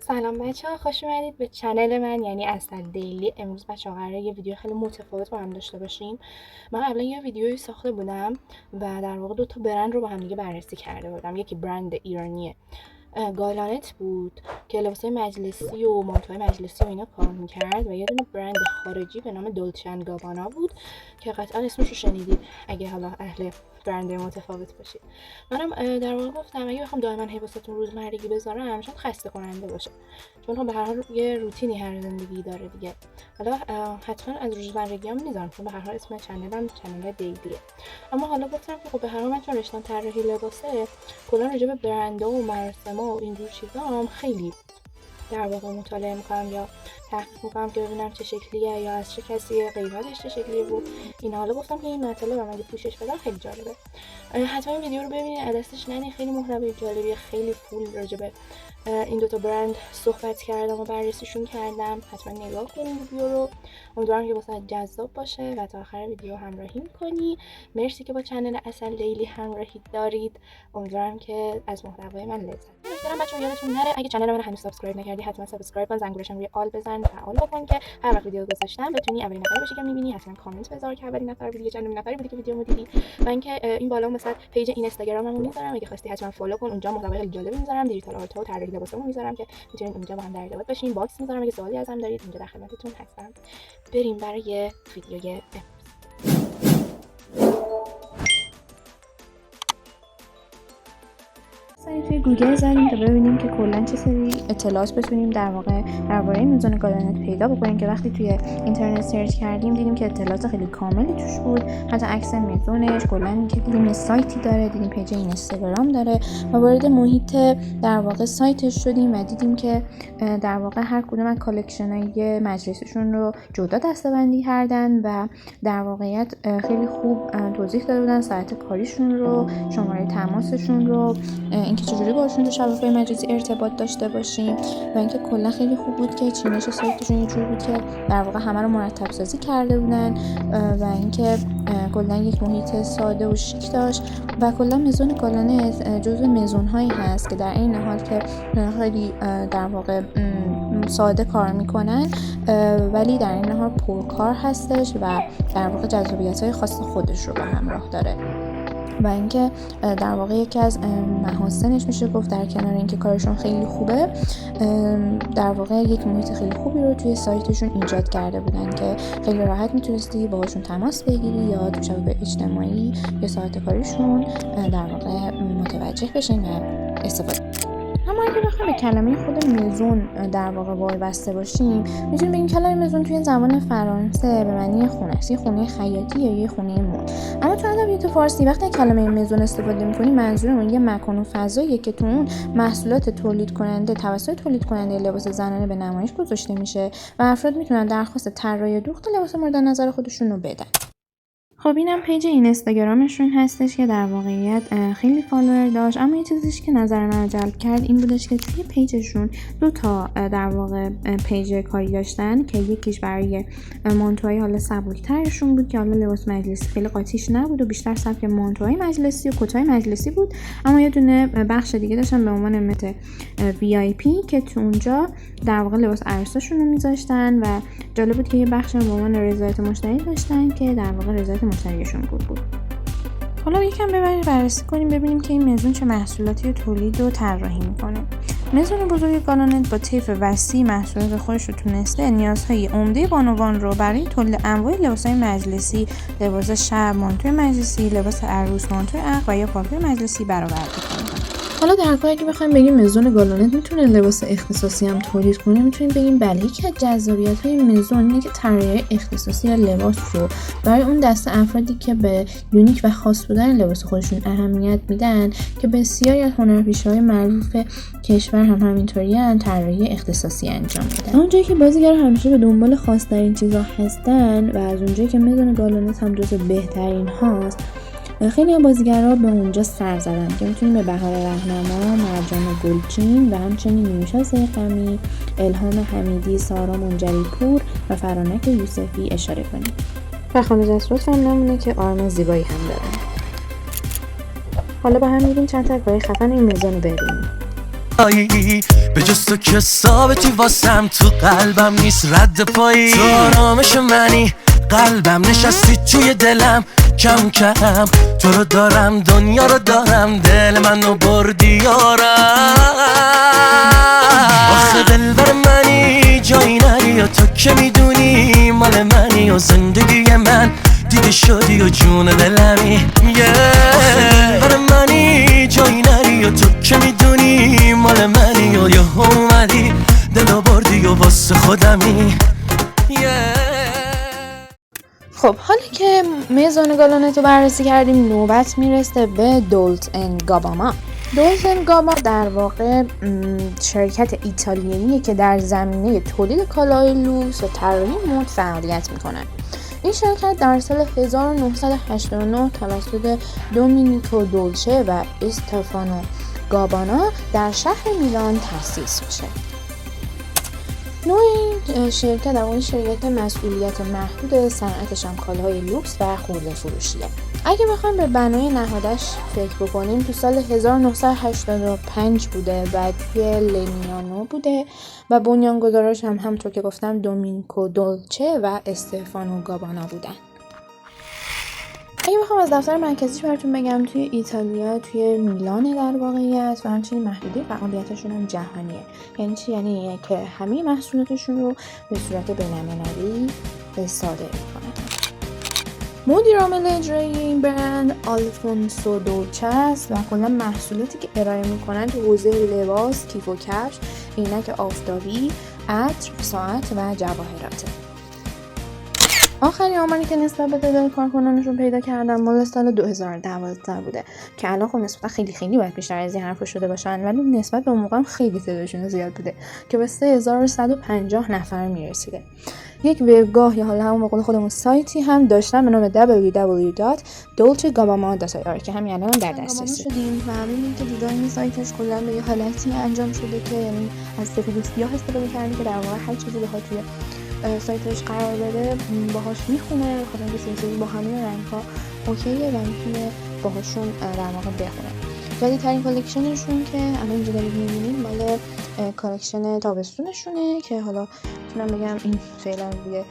سلام بچه‌ها، خوش اومدید به چنل من یعنی عسل دیلی. امروز بچه‌ها قراره یه ویدیو خیلی متفاوت با هم داشته باشیم. من قبلا یه ویدیویی ساخته بودم و در واقع دو تا برند رو با هم دیگه بررسی کرده بودم. یکی برند ایرانی گالانت بود که لباسای مجلسی و مانتوهای مجلسی و اینا کار میکرد، و یه دونه برند خارجی به نام دولچه اند گابانا بود که قطعا اسمش رو شنیدید اگه حالا اهل برند متفاوت باشید. منم در واقع گفتم اگه بخوام دائما هی واسهتون روزمرگی بذارم شاید خسته کننده باشه، چون به هر حال یه روتینی هر زندگی داره دیگه. حالا حتما از روزمرگیام میذارم چون به هر حال اسم چنلم چنل دیلیه. اما حالا گفتم که خب به هر حال من چون رشتم طراحی لباسه، کلا راجع به برندها و مراسم‌ها و اینجور چیزا هم خیلی در واقع مطالعه میکنم یا تحقیق میکنم که ببینم چه شکلیه یا از چه کسی قیمتش چه شکلیه بود اینا. حالا گفتم که این مطالب هم اگه پوشش بدم خیلی جالبه. حتما این ویدیو رو ببینید، از دستش نرین، خیلی محتوای جالبیه، خیلی فول راجع به این دوتا برند صحبت کردم و بررسیشون کردم. حتما نگاه کنید ویدیو رو، امیدوارم که واسه جذاب باشه و تا آخر ویدیو همراهی کنی. مرسی که با چنل عسل دیلی همراهی دارید، امیدوارم که از محتوای من لذت ببرید. بچه‌ها یادتون نره اگه چنل من هنوز سابسکرایب نکردی حتما سابسکرایب کن، زنگولش روی آل بزن، فعال بکن که هر وقت ویدیو گذاشتم بتونی اولین نفری باشی که می‌بینی. حتما کامنت بذار که اولین نفر بودی یا چندمین نفری بودی که ویدیومو دیدی. و اینکه این بالا مثلا پیج اینستاگراممو میذارم، اگه خواستی حتما فالو کن، اونجا محتوای خیلی جالبی میذارم، دیجیتال آرت و طراحی لباسامو میذارم که میتونید اونجا با هم در ارتباط باشین. باکس میذارم اگه سوالی ازم دارید اونجا در خدمتتون هستم. بریم برای ویدیوی سریع توی گوگل زدیم تا ببینیم که کلا چه سری اطلاعات بتونیم در واقع درباره میزان گالانت پیدا بکنیم، که وقتی توی اینترنت سرچ کردیم دیدیم که اطلاعات خیلی کاملی توش بود، حتی عکس میزونش، کلا اینکه دیدیم سایتی داره، دیدیم پیج اینستاگرام داره و وارد محیط در واقع سایتش شدیم و دیدیم که در واقع هر کدوم از کالکشن‌های مجلسشون رو جدا دسته‌بندی کردن و در واقعیت خیلی خوب توضیح داده بودن ساعت کاریشون رو، شماره تماسشون رو، اینکه چجوری باشون تو شبکه‌های مجازی ارتباط داشته باشیم و اینکه کلا خیلی خوب بود که چینش سایتشون یه جوری بود که در واقع همه رو مرتب سازی کرده بودن و اینکه کلا یک محیط ساده و شیک داشت و کلا مزون گالانت جزو مزون‌هایی هست که در این حال که خیلی در واقع ساده کار میکنن ولی در این حال پرکار هستش و در واقع جذابیت‌های خاص خودش رو به همراه داره و اینکه در واقع یکی از محاسنش میشه گفت در کنار اینکه کارشون خیلی خوبه، در واقع یک محیط خیلی خوبی رو توی سایتشون ایجاد کرده بودن که خیلی راحت میتونستی باهاشون تماس بگیری یا تو شبکه اجتماعی یا سایت کاریشون در واقع متوجه بشین و استفاده. اما اگه بخوایم به کلمه خود مزون در واقع وابسته باشیم، میتونیم بگیم کلمه مزون توی زبان فرانسه به معنی خونه است، یه خونه خیاطی یا یه خونه مد. اما تو ادبیات فارسی وقتی کلمه مزون استفاده می‌کنیم منظورمون یه مکان و فضاییه که تو اون محصولات تولید کننده توسط تولید کننده لباس زنانه به نمایش گذاشته میشه و افراد میتونن درخواست طراحی دوخت لباس مورد نظر خودشون رو بدن. خب اینم پیج اینستاگرامشون هستش که در واقعیت خیلی فالوور داشت، اما یه چیزیش که نظر من جلب کرد این بودش که توی پیجشون دو تا در واقع پیج کاری داشتن که یکیش برای مانتوهای حالا سبک‌ترشون بود که حالا لباس مجلسی خیلی قاطیش نبود و بیشتر سبک مانتوهای مجلسی و کتای مجلسی بود، اما یه دونه بخش دیگه داشتن به عنوان مت VIP که تو اونجا در واقع لباس عروساشون رو میذاشتن و جالب بود که یه بخش به عنوان رضایت مشتری داشتن که در واقع رضایت مشتریشون بود. حالا یکم بررسی کنیم ببینیم که این مزون چه محصولاتی رو تولید و طراحی میکنه. مزون بزرگ گالانت با طیف وسیع محصولات خودش رو تونسته نیازهای عمده بانوان رو برای تولید انواع لباس‌های مجلسی، لباس شب، مانتوی مجلسی، لباس عروس، مانتوی عقد و یا پالتوی مجلسی برآورده کنه. حالا در واقع اگه بخوایم بگیم مزون گالانت میتونه لباس اختصاصی هم تولید کنه، میتونیم بگیم بله یکی از جذابیت‌های مزون اینه که طراحی اختصاصی لباس رو برای اون دسته افرادی که به یونیک و خاص بودن لباس خودشون اهمیت میدن که بسیاری از هنرپیشه‌های معروف کشور هم همینطوریه طراحی اختصاصی انجام میدن. اونجایی که بازیگرا همیشه به دنبال خاص‌ترین چیزا هستن و از اونجایی که مزون گالانت هم جزو بهترین هاست، خیلی بازیگرا به اونجا سر زدن که میتونیم به بهار رهنما، مرجان گلچین و همچنین نیوشا زیقمی، الهام حمیدی، سارا منجری پور و فرانک یوسفی اشاره کنیم. و خانم جسروت هم نمونه که آرم زیبایی هم دارن. حالا با هم میریم چند تا گاهی خفن این مزون رو ببینیم. به جز تو که ثابتی واسم تو قلبم نیست رد پایی تو آرامش منی قلبم نشستی توی دلم کم کم تو رو دارم دنیا رو دارم دل منو بردی یارم آخه دلبر منی جایی نری و تو که میدونی مال منی و زندگی من دیگه شدی و جون دلمی آخه دلبر منی جایی نری و تو که میدونی مال منی و یه اومدی دلو بردی و واسه خودمی خب حالا که میزان گالانت رو بررسی کردیم نوبت میرسه به دولت ان گابانا. دولت ان گابانا در واقع شرکت ایتالیاییه که در زمینه تولید کالاهای لوکس و طراحی مد فعالیت میکنن. این شرکت در سال 1989 توسط دومینیکو دولچه و استفانو گابانا در شهر میلان تأسیس میشه. نوع این شرکت در واقع شرکت مسئولیت محدود صنعتش هم کالاهای لوکس و خرده فروشیه. اگه بخوایم به بنای نهادش فکر بکنیم تو سال 1985 بوده و توی لمیانو بوده و بنیانگذاراش هم همونطور که گفتم دومینیکو دولچه و استفانو گابانا بودن. اگه بخوام از دفتر مرکزیش براتون بگم توی ایتالیا توی میلان در واقعیت و همچنین محدوده فعالیتشون هم جهانیه. یعنی چی؟ یعنی که همه محصولاتشون رو به صورت بین‌المللی صادر می‌کنن. مدیر عامل اجرایی این برند آلفونسو دولچه است و کلا محصولاتی که ارائه می‌کنن تو حوزه لباس، کیف و کفش، عینک آفتابی، عطر، ساعت و جواهراته. آخرین آماری که نسبت به تعداد کارکنانشون پیدا کردن مال سال 2012 بوده که الان خب نسبتا خیلی باید بیشتر از این حرفا شده باشن، ولی نسبت به اون موقع هم خیلی تعدادشون زیاد بوده که به 3150 نفر میرسیده. یک وبگاه یا حالا همون به قول خودمون سایتی هم داشتن به نام www.dolcegabama.ir که همین الان در دسترسه. شدیم و همین که دیزاین سایتش کلا به یه حالتی انجام شده که یعنی از سفید و سیاه استفاده کردن که در واقع هر چیزی بخواد توی سایتش قرار بده باهاش میخونه، خاطر اینکه سیاسی با همه رنگ‌ها اوکیه و میتونه باهاشون در واقع بخونه. جدیدترین کالکشنشون که الان اینجا دارید میبینید مال کالکشن تابستونشونه که حالا میتونم بگم این فعلا روی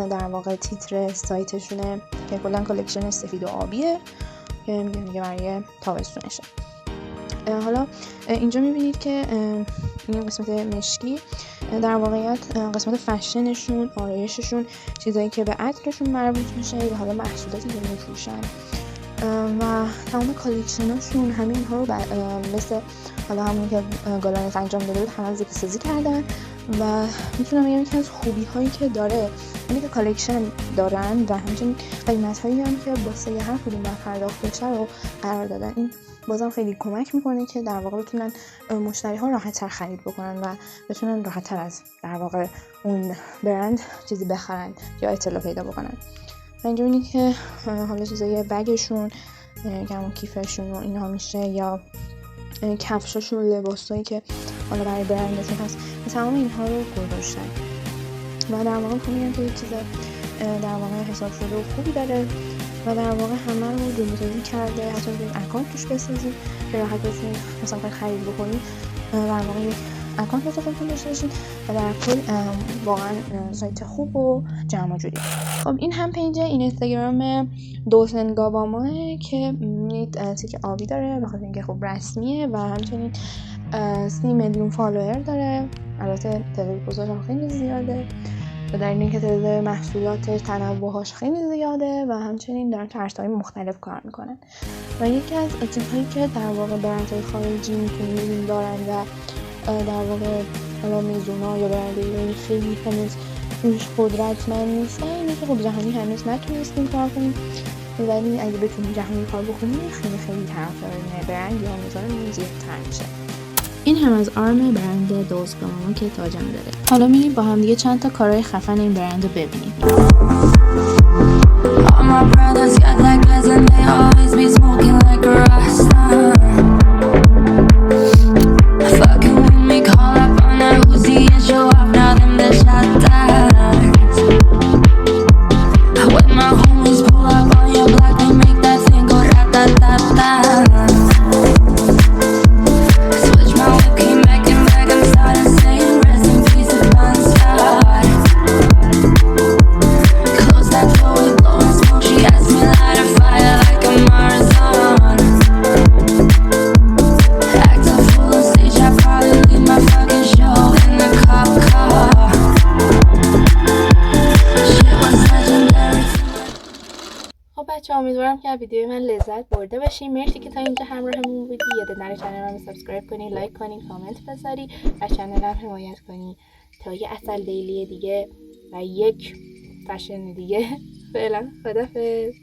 در واقع تیتر سایتشونه که کلا کالکشن سفید و آبیه که میگه برای تابستونشه. حالا اینجا میبینید که این قسمت مشکی در واقعیت قسمت فشنشون، آرایششون، چیزایی که به عطرشون مربوط میشه و حالا محصولاتی که میفروشن و تمام کالکشناشون همه اینها رو مثل حالا همون که گالانت انجام داده بود همه ذکر سازی کردن و میتونم بگم یکی از خوبی هایی که داره اینه که کالکشن دارن و همچنین قیمت هایی هم که واسه هر کدوم باید پرداخت بشه رو قرار دادن. این بازم خیلی کمک میکنه که در واقع بتونن مشتری ها راحت تر خرید بکنن و بتونن راحت تر از در واقع اون برند چیزی بخرن یا اطلاع پیدا بکنن. و اینجا اینه که حالا چیزای بگشون که همون کیفشون و اینها میشه یا کفشاشون و لباسایی که حالا برای برندشون هست تمام اینها رو گذاشتن و در واقع میخوام بگم که یه چیز در واقع حساب شده و خوبی داره و در واقع همه رو جمع‌آوری کرده. حتی میتونید اکانت توش بسازید که راحت بتونید مثلا خرید بکنید در واقع یک اکانت واسه خودتون داشته باشید و در کل واقعا سایت خوب و جمع جوری. خب این هم پیج این اینستاگرام دولت ان گاباما که می‌بینید تیک آبی داره بخاطر اینکه خب رسمیه و همچنین 30 میلیون فالوور داره. البته تعداد گذارم خیلی زیاده و در این که تعداد محصولاتش تنوعش خیلی زیاده و همچنین در طرزهای مختلف کار میکنن و یکی از چیزهایی که در واقع برندهای خارجی میتونید دارن و در واقع حالا میزونا یا برند ایرانی خیلی هنوز روش قدرتمند نیستن اینه که خب جهانی هنوز نتونستیم کار کنیم ولی اگه بتونیم جهانی کار بکنیم خیلی طرفدار برند یا میزان زیادتر میشه. این هم از آرم برند دولت گابانا که تاجم داره. حالا میریم با هم دیگه چند تا کارهای خفن این برند رو ببینیم. Switch my بچه‌ها، امیدوارم که از ویدیو من لذت برده باشین. مرسی که تا اینجا همراهمون بودی. یادت نره چنلمو سابسکرایب کنی، لایک کنی، کامنت بذاری و چنلم حمایت کنی تا یه عسل دیلی دیگه و یک فشن دیگه. فعلا خدافظ.